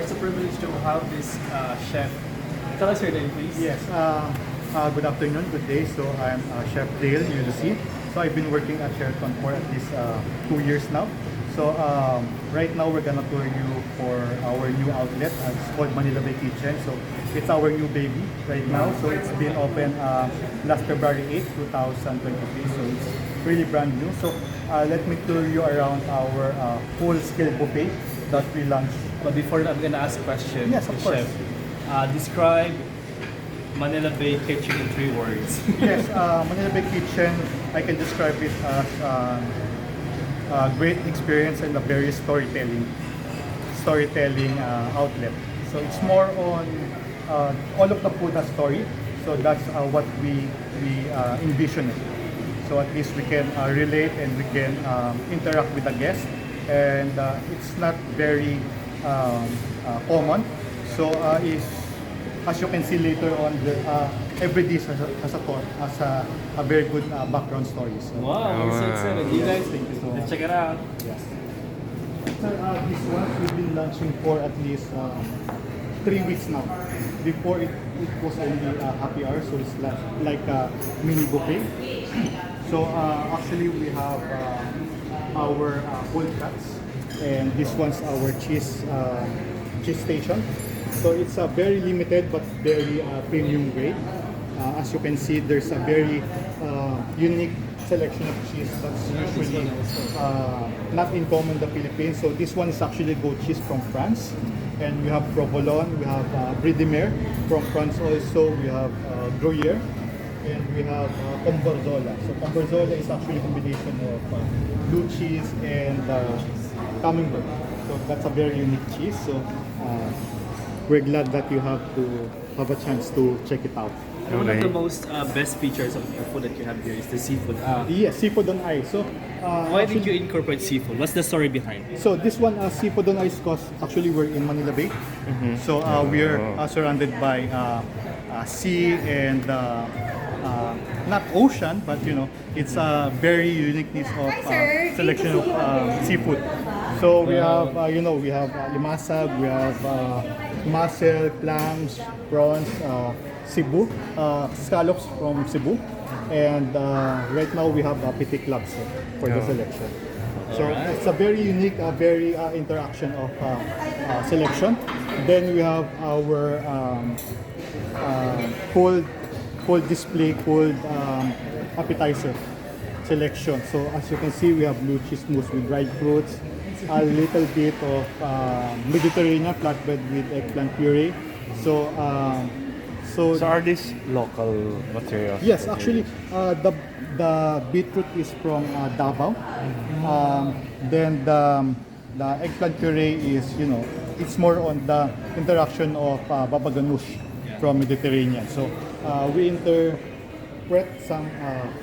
it's a privilege to have this chef. Tell us your name, please. Yes, good afternoon, good day. So I'm Chef Dale Ulysses. So I've been working at Sheraton for at least 2 years now. So right now we're gonna tour you for our new outlet. It's called Manila Bay Kitchen. So it's our new baby right now. So it's been open last February 8, 2023. So it's really brand new. So let me tour you around our full-scale buffet that we launched. But before that, I'm gonna ask a question. Yes, of course. Chef. Describe Manila Bay Kitchen in 3 words. Yes, Manila Bay Kitchen, I can describe it as a great experience and a very storytelling outlet. So it's more on all of the food has story. So that's what we envision it. So at least we can relate and we can interact with the guests, and it's not very common. So as you can see later on, every dish has a very good background story. So, Wow, I'm so excited. You guys, Thank you so let's much. check it out. Yes. So, this one we've been launching for at least 3 weeks now. Before it was only happy hour, so it's like a mini buffet. So actually we have our cold cuts, and this one's our cheese station. So it's a very limited but very premium grade. As you can see, there's a very unique selection of cheese that's usually not in common in the Philippines. So this one is actually goat cheese from France, and we have provolone, we have brie de mer from France also, we have gruyere, and we have pomborzola. So pomborzola is actually a combination of blue cheese and camembert. So that's a very unique cheese. So we're glad that you have a chance to check it out. One of the most best features of the food that you have here is the seafood. Yes, seafood on ice. So Why did you incorporate seafood? What's the story behind it? So this one, seafood on ice, cause actually we're in Manila Bay. So we're surrounded by sea and not ocean, but it's a very uniqueness of selection of seafood. So we have we have limasag, we have mussel, clams, prawns, Cebu, scallops from Cebu, and right now we have pitik lobster for the selection. So it's a very unique, very interaction of selection. Then we have our cold display, cold appetizer selection. So as you can see, we have blue cheese mousse with dried fruits, a little bit of Mediterranean flatbread with eggplant puree. So are these local materials? yes, actually, the beetroot is from Davao. Then the eggplant puree is, it's more on the interaction of baba ganoush from Mediterranean. So we interpret some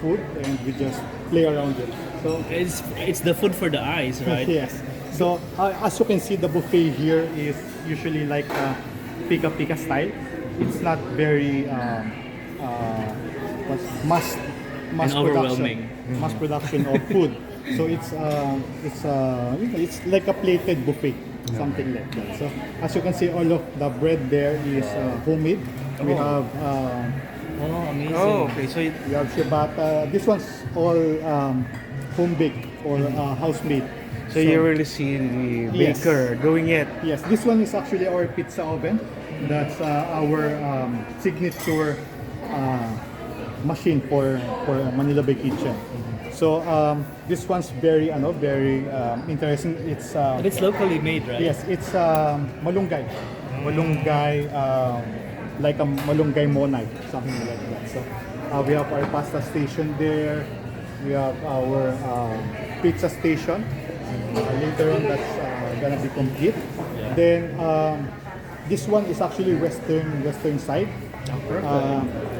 food and we just play around it. So It's the food for the eyes, right? yes. So as you can see, the buffet here is usually like a pika-pika style. It's not very mass overwhelming. production, mass production of food. So it's like a plated buffet, something like that. So as you can see, all of the bread there is homemade. We have Amazing. Okay. So we have ciabatta. This one's all home baked or house made. so you really see the Yes. baker doing it. Yes, this one is actually our pizza oven. That's our signature machine for Manila Bay Kitchen. So this one's very interesting. It's But it's locally made, right? yes, it's malunggay, like a malunggay monay, something like that. So we have our pasta station there. We have our pizza station. Later on, that's gonna be complete. Then this one is actually western side.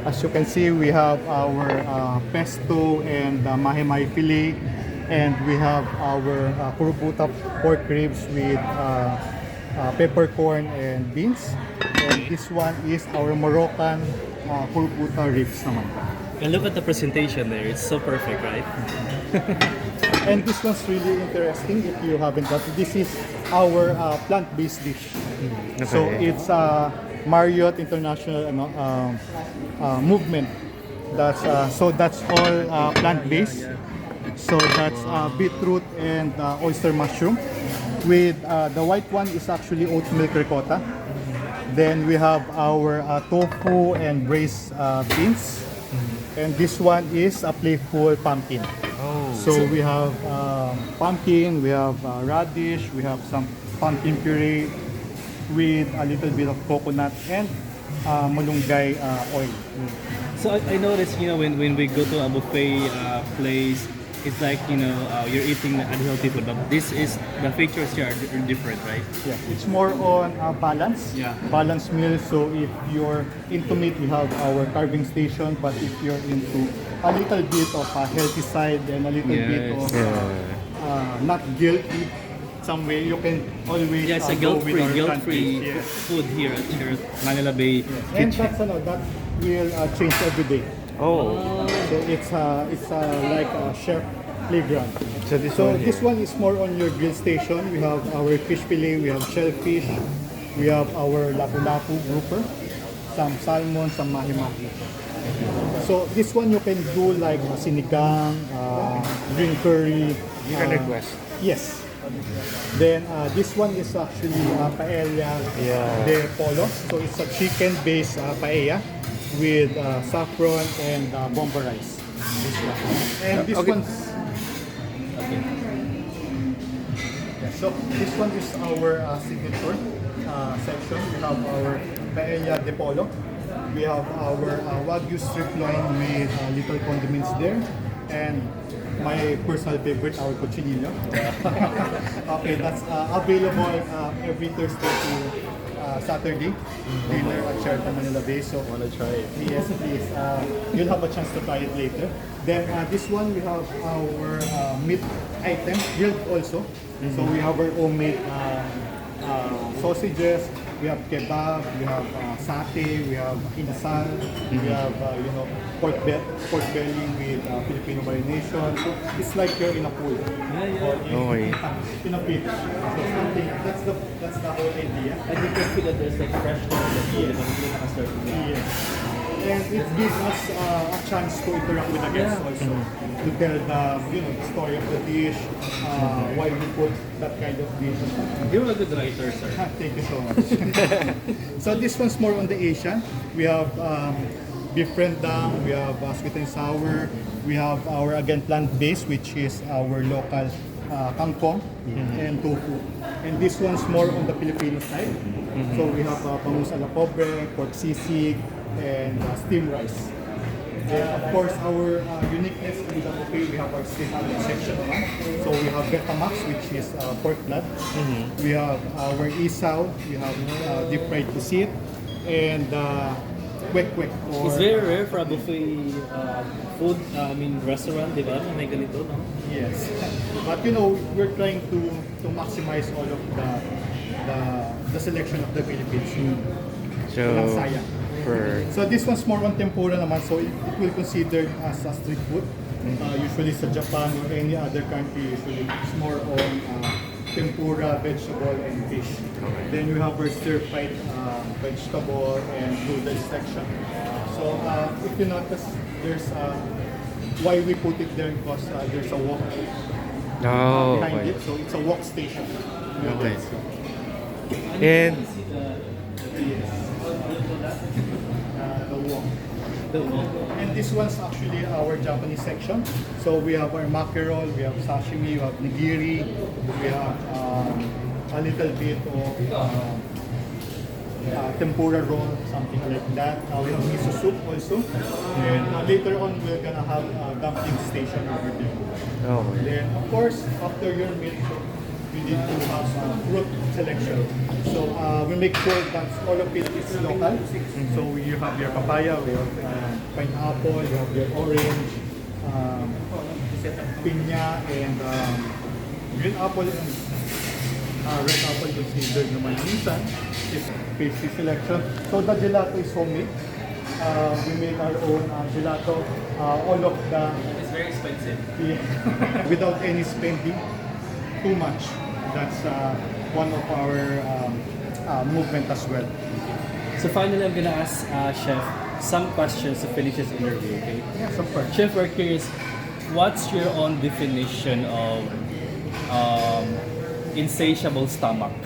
As you can see, we have our pesto and mahi-mahi filet, and we have our purubuta pork ribs with peppercorn and beans. And this one is our Moroccan purubuta ribs naman. And look at the presentation there. It's so perfect, right? And this one's really interesting if you haven't got it. This is our plant-based dish. So Okay. it's Marriott International movement. That's all plant-based. So that's beetroot and oyster mushroom. With the white one is actually oat milk ricotta. Then we have our tofu and braised beans. And this one is a playful pumpkin. Oh. So we have pumpkin, we have radish, we have some pumpkin puree with a little bit of coconut and malunggay oil. So I noticed, when we go to a buffet place, it's like, you're eating unhealthy food, but the features here are different, right? Yeah, it's more on balance. Yeah. Balance meal. So if you're into meat, we have our carving station. But if you're into a little bit of a healthy side and a little bit Yes. of not guilty, some way you can always Yeah, it's a go with our guilt-free countries. Yes. food here at Sheraton Manila Bay. And that will change every day. Oh. So it's like a chef playground. So this So one this here. one is more on your grill station. We have our fish fillet, we have shellfish, we have our lapu-lapu grouper, some salmon, some mahi-mahi. So this one you can do like sinigang, green curry. You can request. Yes. Then this one is actually paella Yeah. de polo. So it's a chicken-based paella with saffron and bomba rice. This one. And this Okay. one's so this one is our signature section. We have our paella de polo. We have our wagyu strip loin with little condiments there, and my personal favorite, our cochinillo. Okay, that's available every Thursday to Saturday dinner at Sheraton Manila Bay. So Wanna try it? yes, please. You'll have a chance to try it later. Then this one we have our meat item grilled also. So we have our own meat sausages. We have kebab. We have satay. We have inasal. We have pork belly with Filipino marination. So it's like you're in a pool. Or Okay. in a pit. So something that's the whole idea. I think you feel that there's like freshness in the food, start to Yes. And it gives us a chance to interact with the guests also. To tell the story of the dish, why we put that kind of dish. You're a good writer, sir. Thank you so much. So this one's more on the Asian. We have beef rendang, we have sweet and sour, we have our again plant-based, which is our local kangkong and tofu. And this one's more on the Filipino side. So we have bangus a la pobre, pork sisig, and steamed rice. And of course, our uniqueness in the buffet, we have our seafood section. So we have Betamax, which is pork blood. We have our isaw, we have deep fried pusit, and kwek-kwek. It's very rare for a buffet food, restaurant, di ba? Na may ganito, no? Yes. But we're trying to maximize all of the selection of the Philippines. So Walang sayang. So this one's more on tempura naman, so it will consider as a street food. Usually sa Japan or any other country, usually it's more on tempura, vegetable, and fish. Then we have our stir-fried vegetable and noodle section. So if you notice, there's why we put it there because there's a wok Oh, behind okay. it, so it's a wok station. Okay. And The wok. And this one's actually our Japanese section. So we have our mackerel, we have sashimi, we have nigiri, we have a little bit of tempura roll, something like that. We have miso soup also. And later on, we're gonna have a dumpling station over there. oh, Then, of course, after your meal, you need to have fruit selection. So we make sure that all of it is local. So you have your papaya, we have pineapple, you have your orange, piña, and green apple and red apple considered naman minsan is pastry selection. So the gelato is homemade. We make our own gelato. All of the very expensive. Yeah. Without any spending too much. That's one of our movement as well. So finally, I'm gonna ask Chef some questions to finish this interview. Okay. Yes, of course. Chef, we're curious. What's your own definition of insatiable stomach?